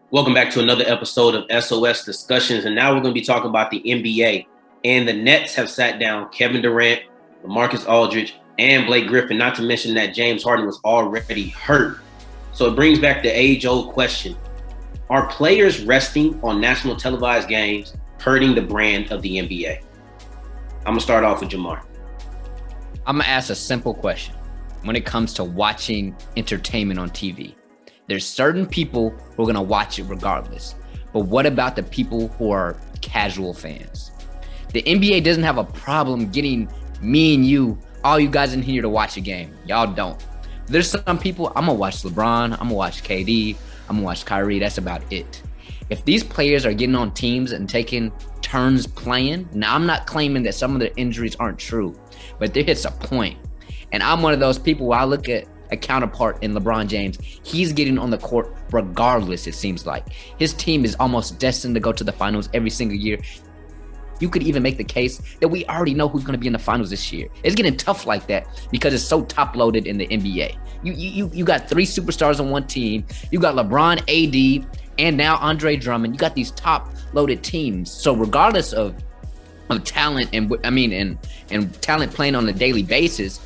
Welcome back to another episode of SOS Discussions. And now we're going to be talking about the NBA. And the Nets have sat down Kevin Durant, LaMarcus Aldridge, and Blake Griffin, not to mention that James Harden was already hurt. So it brings back the age-old question. Are players resting on national televised games hurting the brand of the NBA? I'm going to start off with Jamar. I'm going to ask a simple question. When it comes to watching entertainment on TV, there's certain people who are going to watch it regardless. But what about the people who are casual fans? The NBA doesn't have a problem getting me and you, all you guys in here, to watch a game. Y'all don't. There's some people, I'm going to watch LeBron, I'm going to watch KD, I'm going to watch Kyrie. That's about it. If these players are getting on teams and taking turns playing, now I'm not claiming that some of the injuries aren't true, but there hits a point. And I'm one of those people where I look at a counterpart in LeBron James. He's getting on the court regardless, it seems like. His team is almost destined to go to the finals every single year. You could even make the case that we already know who's going to be in the finals this year. It's getting tough like that because it's so top-loaded in the NBA. You got three superstars on one team. You got LeBron, AD, and now Andre Drummond. You got these top-loaded teams. So regardless of talent and talent playing on a daily basis,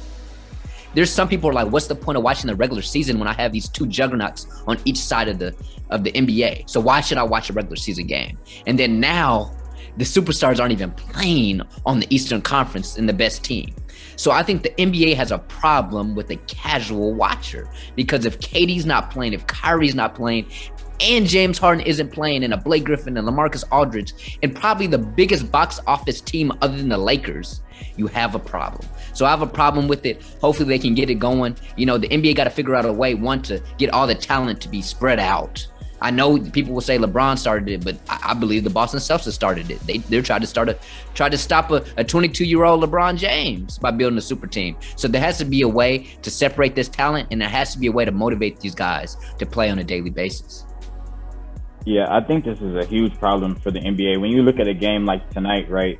there's some people who are like, what's the point of watching the regular season when I have these two juggernauts on each side of the NBA? So why should I watch a regular season game? And then now the superstars aren't even playing on the Eastern Conference in the best team. So I think the NBA has a problem with the casual watcher, because if KD's not playing, if Kyrie's not playing, and James Harden isn't playing, and a Blake Griffin and LaMarcus Aldridge, and probably the biggest box office team other than the Lakers, you have a problem. So I have a problem with it. Hopefully they can get it going. The NBA got to figure out a way, one, to get all the talent to be spread out. I know people will say LeBron started it, but I believe the Boston Celtics started it. They're trying to stop a 22-year-old LeBron James by building a super team. So there has to be a way to separate this talent, and there has to be a way to motivate these guys to play on a daily basis. Yeah, I think this is a huge problem for the NBA. When you look at a game like tonight, right,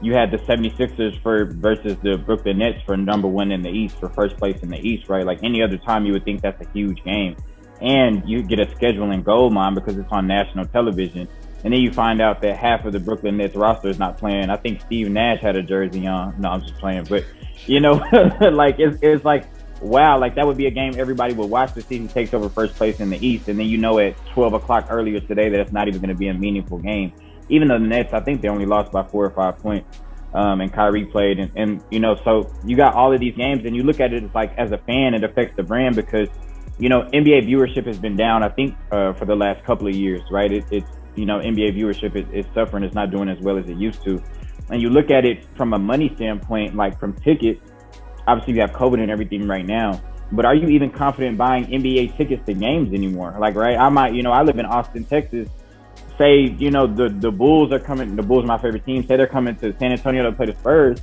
you had the 76ers versus the Brooklyn Nets for number one in the East, for first place in the East, right? Like any other time, you would think that's a huge game. And you get a scheduling gold mine because it's on national television. And then you find out that half of the Brooklyn Nets roster is not playing. I think Steve Nash had a jersey on. No, I'm just playing. But, like it's like, wow, like that would be a game everybody would watch to see who takes over first place in the East. And then at 12 o'clock earlier today that it's not even going to be a meaningful game. Even though the Nets, I think they only lost by 4 or 5 points. And Kyrie played. And so you got all of these games, and you look at it, it's like, as a fan, it affects the brand because, NBA viewership has been down, I think, for the last couple of years, right? It's NBA viewership is suffering. It's not doing as well as it used to. And you look at it from a money standpoint, like from tickets, obviously we have COVID and everything right now, but are you even confident buying NBA tickets to games anymore? Like, right, I might, I live in Austin, Texas. Say, the Bulls are coming, the Bulls are my favorite team. Say they're coming to San Antonio to play the Spurs.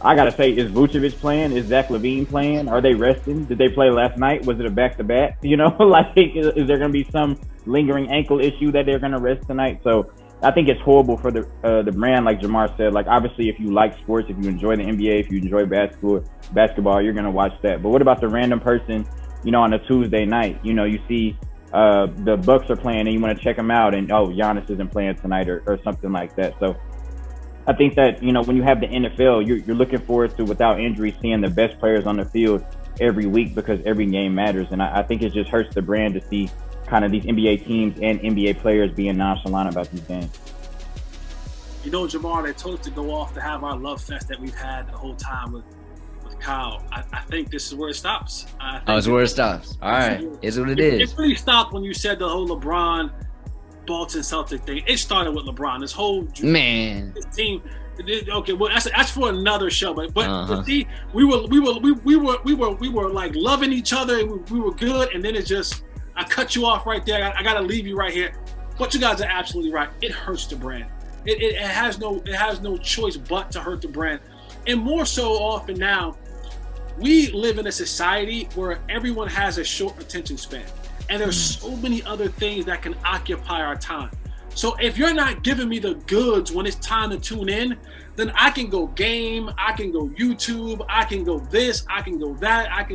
I got to say, is Vucevic playing? Is Zach LaVine playing? Are they resting? Did they play last night? Was it a back-to-back? Like, is there going to be some lingering ankle issue that they're going to rest tonight? So I think it's horrible for the brand, like Jamar said. Like, obviously, if you like sports, if you enjoy the NBA, if you enjoy basketball, you're going to watch that. But what about the random person, on a Tuesday night? You see the Bucks are playing and you want to check them out, and Giannis isn't playing tonight or something like that. So I think that when you have the NFL, you're looking forward to, without injury, seeing the best players on the field every week because every game matters. And I think it just hurts the brand to see kind of these NBA teams and NBA players being nonchalant about these games. Jamar, they told us to go off to have our love fest that we've had the whole time with Kyle. I think this is where it stops. It's where it stops. All right. It's what it is. It really stopped when you said the whole LeBron Boston Celtic thing. It started with LeBron. This whole this team. Okay, well that's for another show. But see, we were like loving each other. And we were good, and then I cut you off right there. I got to leave you right here. But you guys are absolutely right. It hurts the brand. It has no choice but to hurt the brand, and more so often now. We live in a society where everyone has a short attention span. And there's so many other things that can occupy our time. So if you're not giving me the goods when it's time to tune in, then I can go game, I can go YouTube, I can go this, I can go that,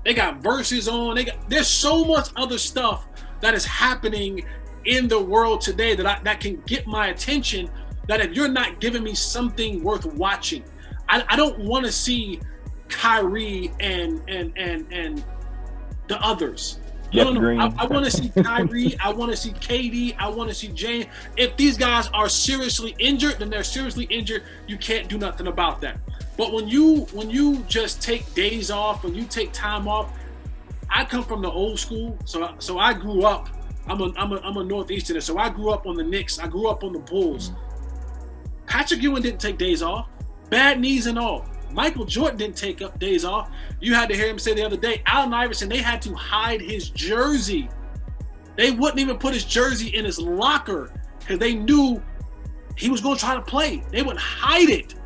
they got verses on, there's so much other stuff that is happening in the world today that can get my attention, that if you're not giving me something worth watching, I don't want to see Kyrie and the others. No. I want to see Kyrie. I want to see KD. I want to see James. If these guys are seriously injured, then they're seriously injured. You can't do nothing about that. But when you just take days off, when you take time off, I come from the old school, so I grew up. I'm a Northeasterner, so I grew up on the Knicks. I grew up on the Bulls. Patrick Ewing didn't take days off, bad knees and all. Michael Jordan didn't take up days off. You had to hear him say the other day, Allen Iverson, they had to hide his jersey. They wouldn't even put his jersey in his locker because they knew he was going to try to play. They would hide it.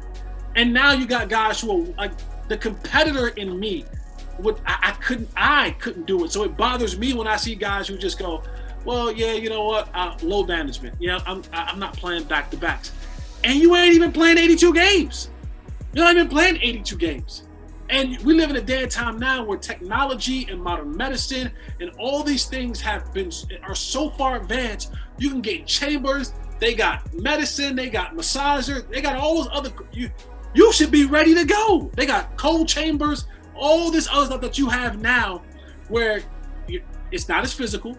And now you got guys who are like the competitor in me. I couldn't do it. So it bothers me when I see guys who just go, well, yeah, you know what? Load management. Yeah, I'm not playing back-to-backs. And you ain't even playing 82 games. You're not even playing 82 games. And we live in a day and time now where technology and modern medicine and all these things are so far advanced. You can get chambers. They got medicine. They got massager. They got all those other. You should be ready to go. They got cold chambers. All this other stuff that you have now, where it's not as physical.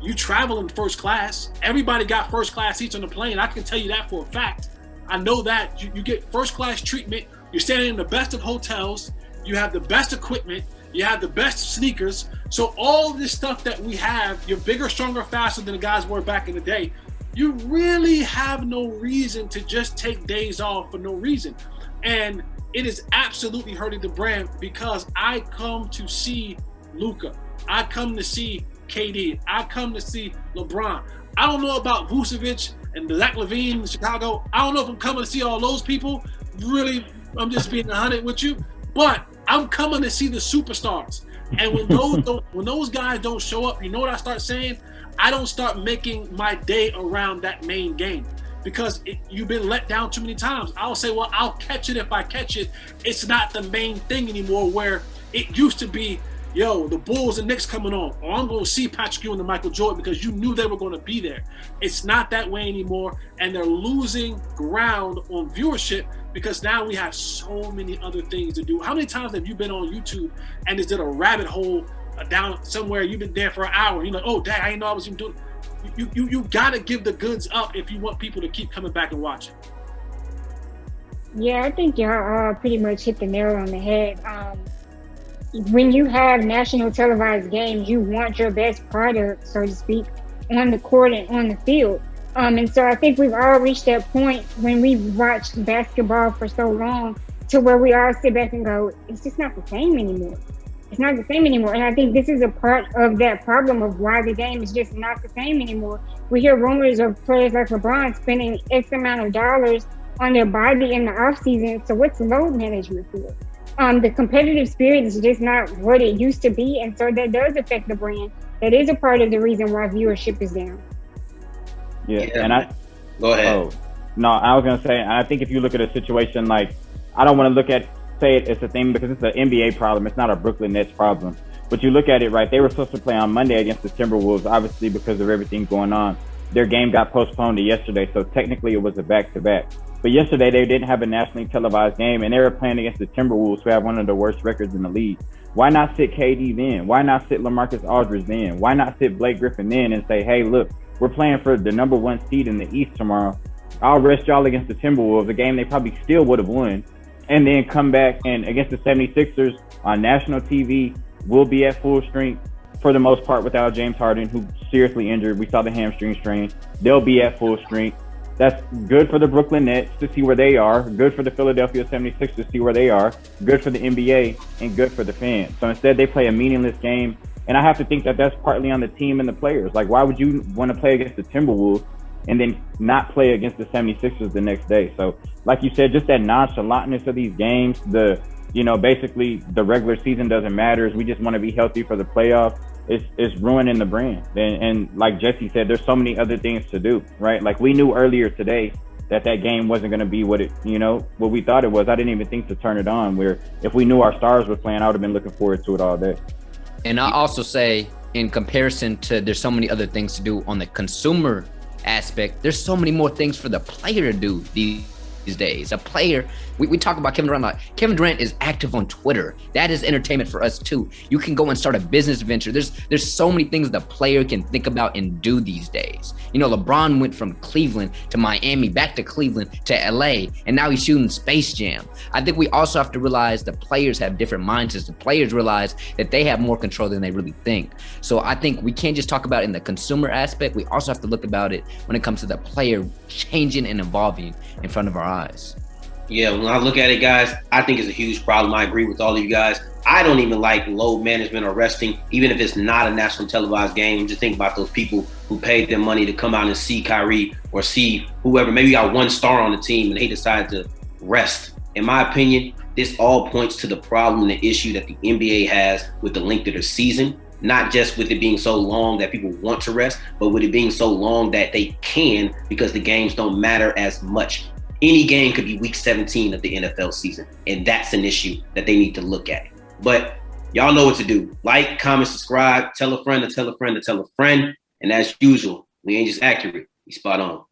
You travel in first class. Everybody got first class seats on the plane. I can tell you that for a fact. I know that you get first class treatment. You're staying in the best of hotels. You have the best equipment. You have the best sneakers. So all this stuff that we have, you're bigger, stronger, faster than the guys were back in the day. You really have no reason to just take days off for no reason. And it is absolutely hurting the brand because I come to see Luka. I come to see KD. I come to see LeBron. I don't know about Vucevic and Zach LaVine in Chicago. I don't know if I'm coming to see all those people. Really, I'm just being 100 with you. But I'm coming to see the superstars. And when those guys don't show up, you know what I start saying? I don't start making my day around that main game because you've been let down too many times. I'll say, well, I'll catch it if I catch it. It's not the main thing anymore where it used to be, yo, the Bulls and Knicks coming on, or I'm going to see Patrick Ewing and Michael Jordan because you knew they were going to be there. It's not that way anymore, and they're losing ground on viewership because now we have so many other things to do. How many times have you been on YouTube and just did a rabbit hole down somewhere? You've been there for an hour. You're like, oh, dang, I didn't know I was even doing it. You got to give the goods up if you want people to keep coming back and watching. Yeah, I think y'all pretty much hit the nail on the head. When you have national televised games, you want your best product, so to speak, on the court and on the field. And so I think we've all reached that point when we've watched basketball for so long to where we all sit back and go, it's just not the same anymore. It's not the same anymore. And I think this is a part of that problem of why the game is just not the same anymore. We hear rumors of players like LeBron spending X amount of dollars on their body in the off season. So what's load management for? The competitive spirit is just not what it used to be. And so that does affect the brand. That is a part of the reason why viewership is down. Yeah. And go ahead. Oh, no, I was going to say, I think if you look at a situation like, I don't want to say it's a thing because it's an NBA problem. It's not a Brooklyn Nets problem. But you look at it, right? They were supposed to play on Monday against the Timberwolves, obviously because of everything going on. Their game got postponed to yesterday, so technically it was a back-to-back. But yesterday they didn't have a nationally televised game, and they were playing against the Timberwolves, who have one of the worst records in the league. Why not sit KD then? Why not sit LaMarcus Aldridge then? Why not sit Blake Griffin then and say, hey, look, we're playing for the number one seed in the East tomorrow. I'll rest y'all against the Timberwolves, a game they probably still would have won, and then come back and against the 76ers on national TV, we'll be at full strength for the most part without James Harden, who's seriously injured. We saw the hamstring strain. They'll be at full strength. That's good for the Brooklyn Nets to see where they are, good for the Philadelphia 76ers to see where they are, good for the NBA, and good for the fans. So instead, they play a meaningless game. And I have to think that that's partly on the team and the players. Like, why would you want to play against the Timberwolves and then not play against the 76ers the next day? So, like you said, just that nonchalantness of these games, basically the regular season doesn't matter. We just want to be healthy for the playoffs. It's ruining the brand. And like Jesse said, there's so many other things to do, right? Like we knew earlier today that game wasn't going to be what we thought it was. I didn't even think to turn it on, where if we knew our stars were playing, I would have been looking forward to it all day. And I also say in comparison to there's so many other things to do on the consumer aspect, there's so many more things for the player to do these days. A player, we talk about Kevin Durant. Kevin Durant is active on Twitter. That is entertainment for us too. You can go and start a business venture. There's so many things the player can think about and do these days. You know, LeBron went from Cleveland to Miami, back to Cleveland to LA, and now he's shooting Space Jam. I think we also have to realize the players have different mindsets. The players realize that they have more control than they really think. So I think we can't just talk about it in the consumer aspect. We also have to look about it when it comes to the player changing and evolving in front of our eyes. Yeah, when I look at it, guys, I think it's a huge problem. I agree with all of you guys. I don't even like load management or resting, even if it's not a national televised game. Just think about those people who paid their money to come out and see Kyrie or see whoever. Maybe you got one star on the team and they decided to rest. In my opinion, this all points to the problem and the issue that the NBA has with the length of the season. Not just with it being so long that people want to rest, but with it being so long that they can, because the games don't matter as much. Any game could be week 17 of the NFL season, and that's an issue that they need to look at. But y'all know what to do. Like, comment, subscribe, tell a friend to tell a friend to tell a friend. And as usual, we ain't just accurate, we spot on.